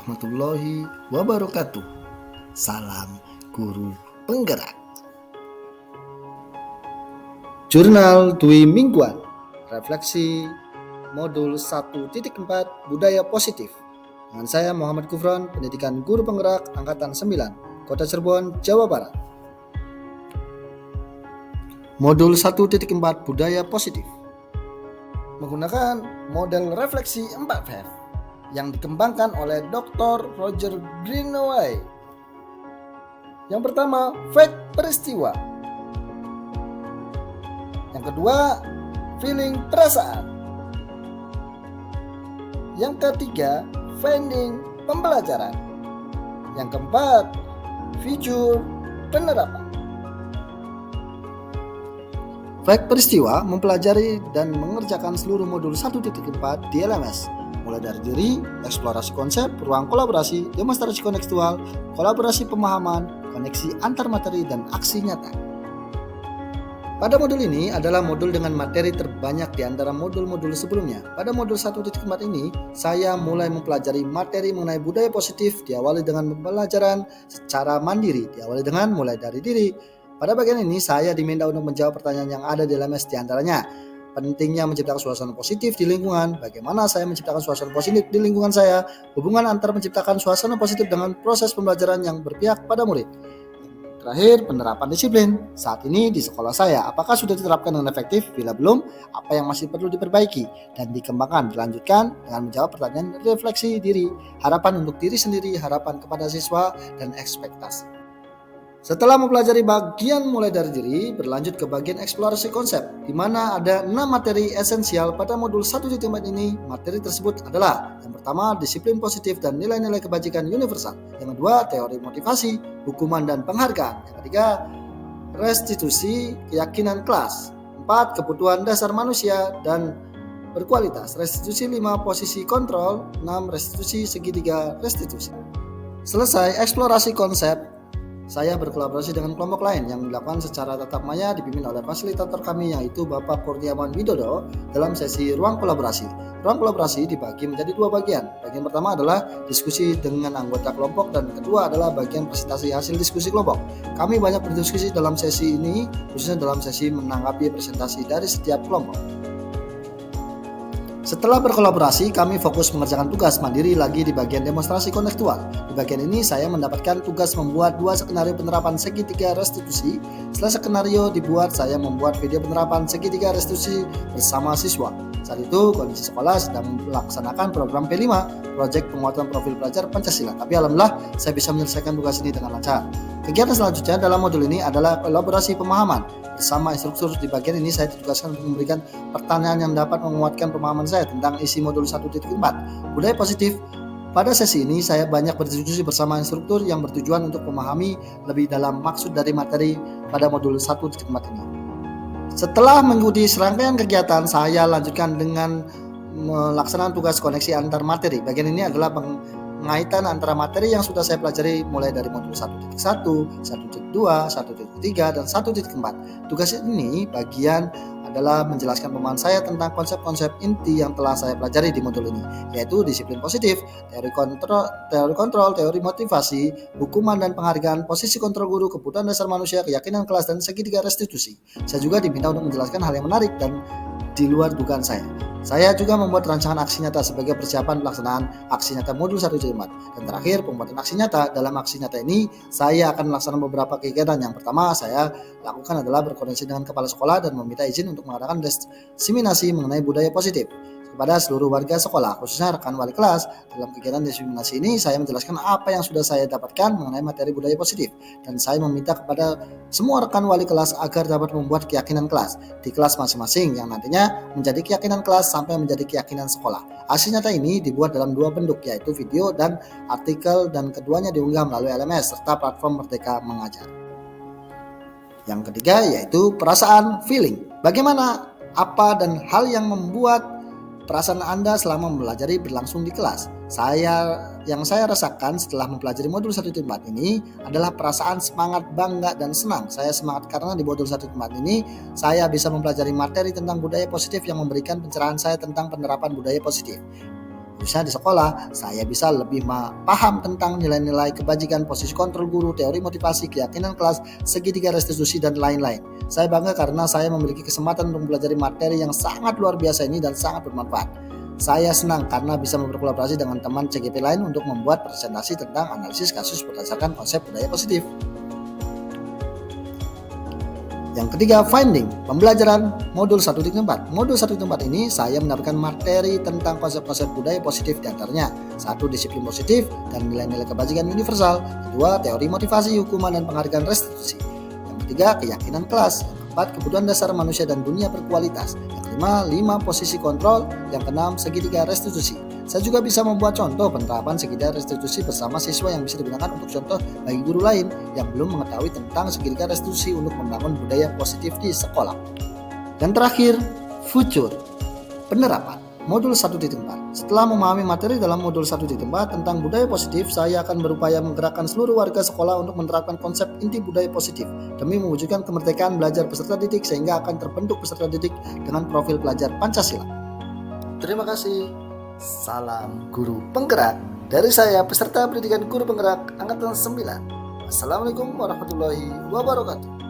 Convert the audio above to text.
warahmatullahi wabarakatuh. Salam guru penggerak. Jurnal Dwi Mingguan, refleksi modul 1.4 budaya positif. Dengan saya Muhammad Kufron, pendidikan guru penggerak angkatan 9, Kota Cirebon, Jawa Barat. Modul 1.4 budaya positif menggunakan model refleksi 4V yang dikembangkan oleh Dr. Roger Greenaway. Yang pertama, fact peristiwa. Yang kedua, feeling perasaan. Yang ketiga, finding pembelajaran. Yang keempat, future penerapan. Fact peristiwa mempelajari dan mengerjakan seluruh modul 1.4 di LMS, mulai dari diri, eksplorasi konsep, ruang kolaborasi, demonstrasi kontekstual, kolaborasi pemahaman, koneksi antar materi, dan aksi nyata. Pada modul ini adalah modul dengan materi terbanyak di antara modul-modul sebelumnya. Pada modul 1.4 ini, saya mulai mempelajari materi mengenai budaya positif, diawali dengan pembelajaran secara mandiri, diawali dengan mulai dari diri. Pada bagian ini, saya diminta untuk menjawab pertanyaan yang ada di LMS, di antaranya pentingnya menciptakan suasana positif di lingkungan, bagaimana saya menciptakan suasana positif di lingkungan saya, hubungan antar menciptakan suasana positif dengan proses pembelajaran yang berpihak pada murid. Terakhir, penerapan disiplin. Saat ini di sekolah saya, apakah sudah diterapkan dengan efektif? Bila belum, apa yang masih perlu diperbaiki dan dikembangkan? Dilanjutkan dengan menjawab pertanyaan refleksi diri, harapan untuk diri sendiri, harapan kepada siswa, dan ekspektasi. Setelah mempelajari bagian mulai dari diri, berlanjut ke bagian eksplorasi konsep, di mana ada 6 materi esensial pada modul 1.4 ini. Materi tersebut adalah: yang pertama, disiplin positif dan nilai-nilai kebajikan universal. Yang kedua, teori motivasi, hukuman dan penghargaan. Yang ketiga, restitusi keyakinan kelas. 4, kebutuhan dasar manusia dan berkualitas. Restitusi 5, posisi kontrol. 6, restitusi segitiga restitusi. Selesai eksplorasi konsep, saya berkolaborasi dengan kelompok lain yang dilakukan secara tatap maya dipimpin oleh fasilitator kami, yaitu Bapak Kurniawan Widodo, dalam sesi ruang kolaborasi. Ruang kolaborasi dibagi menjadi 2 bagian. Bagian pertama adalah diskusi dengan anggota kelompok dan kedua adalah bagian presentasi hasil diskusi kelompok. Kami banyak berdiskusi dalam sesi ini, khususnya dalam sesi menanggapi presentasi dari setiap kelompok. Setelah berkolaborasi, kami fokus mengerjakan tugas mandiri lagi di bagian demonstrasi kontekstual. Di bagian ini, saya mendapatkan tugas membuat 2 skenario penerapan segitiga restitusi. Setelah skenario dibuat, saya membuat video penerapan segitiga restitusi bersama siswa. Saat itu, kondisi sekolah sedang melaksanakan program P5, Proyek Penguatan Profil Pelajar Pancasila. Tapi alhamdulillah, saya bisa menyelesaikan tugas ini dengan lancar. Kegiatan selanjutnya dalam modul ini adalah elaborasi pemahaman. Bersama instruktur di bagian ini, saya ditugaskan untuk memberikan pertanyaan yang dapat menguatkan pemahaman saya tentang isi modul 1.4 budaya positif. Pada sesi ini, saya banyak berdiskusi bersama instruktur yang bertujuan untuk memahami lebih dalam maksud dari materi pada modul 1.4 ini. Setelah mengikuti serangkaian kegiatan, saya lanjutkan dengan melaksanakan tugas koneksi antar materi. Bagian ini adalah pengaitan antara materi yang sudah saya pelajari mulai dari modul 1.1, 1.2, 1.3, dan 1.4. Tugas ini bagian adalah menjelaskan pemahaman saya tentang konsep-konsep inti yang telah saya pelajari di modul ini, yaitu disiplin positif, teori kontrol, teori motivasi, hukuman dan penghargaan, posisi kontrol guru, kebutuhan dasar manusia, keyakinan kelas, dan segitiga restitusi. Saya juga diminta untuk menjelaskan hal yang menarik dan di luar dugaan saya. Saya juga membuat rancangan aksi nyata sebagai persiapan pelaksanaan aksi nyata modul 1.4. Dan terakhir, pembuatan aksi nyata. Dalam aksi nyata ini, saya akan melaksanakan beberapa kegiatan. Yang pertama, saya lakukan adalah berkoordinasi dengan kepala sekolah dan meminta izin untuk mengadakan diseminasi mengenai budaya positif kepada seluruh warga sekolah, khususnya rekan wali kelas. Dalam kegiatan diseminasi ini, saya menjelaskan apa yang sudah saya dapatkan mengenai materi budaya positif, dan saya meminta kepada semua rekan wali kelas agar dapat membuat keyakinan kelas di kelas masing-masing yang nantinya menjadi keyakinan kelas sampai menjadi keyakinan sekolah. Aksi nyata ini dibuat dalam 2 bentuk, yaitu video dan artikel, dan keduanya diunggah melalui LMS serta platform Merdeka Mengajar. Yang ketiga yaitu perasaan, feeling. Bagaimana, apa, dan hal yang membuat perasaan Anda selama mempelajari berlangsung di kelas. Yang saya rasakan setelah mempelajari modul 1.4 ini adalah perasaan semangat, bangga, dan senang. Saya semangat karena di modul 1.4 ini saya bisa mempelajari materi tentang budaya positif yang memberikan pencerahan saya tentang penerapan budaya positif. Khususnya di sekolah, saya bisa lebih paham tentang nilai-nilai kebajikan, posisi kontrol guru, teori motivasi, keyakinan kelas, segitiga restitusi, dan lain-lain. Saya bangga karena saya memiliki kesempatan untuk mempelajari materi yang sangat luar biasa ini dan sangat bermanfaat. Saya senang karena bisa berkolaborasi dengan teman CGP lain untuk membuat presentasi tentang analisis kasus berdasarkan konsep budaya positif. Yang ketiga, finding, pembelajaran modul 1.4. Modul 1.4 ini saya mendapatkan materi tentang konsep-konsep budaya positif, diantaranya 1. Disiplin positif dan nilai-nilai kebajikan universal. 2. Teori motivasi, hukuman, dan penghargaan restitusi. Yang ketiga, keyakinan kelas. Yang keempat, kebutuhan dasar manusia dan dunia berkualitas. Yang kelima, 5 posisi kontrol. Yang keenam, segitiga restitusi. Saya juga bisa membuat contoh penerapan segitiga restitusi bersama siswa yang bisa digunakan untuk contoh bagi guru lain yang belum mengetahui tentang segitiga restitusi untuk membangun budaya positif di sekolah. Dan terakhir, future, penerapan modul 1.4. Setelah memahami materi dalam modul 1.4 tentang budaya positif, saya akan berupaya menggerakkan seluruh warga sekolah untuk menerapkan konsep inti budaya positif demi mewujudkan kemerdekaan belajar peserta didik sehingga akan terbentuk peserta didik dengan profil pelajar Pancasila. Terima kasih. Salam guru penggerak dari saya, peserta pendidikan guru penggerak angkatan 9. Assalamualaikum warahmatullahi wabarakatuh.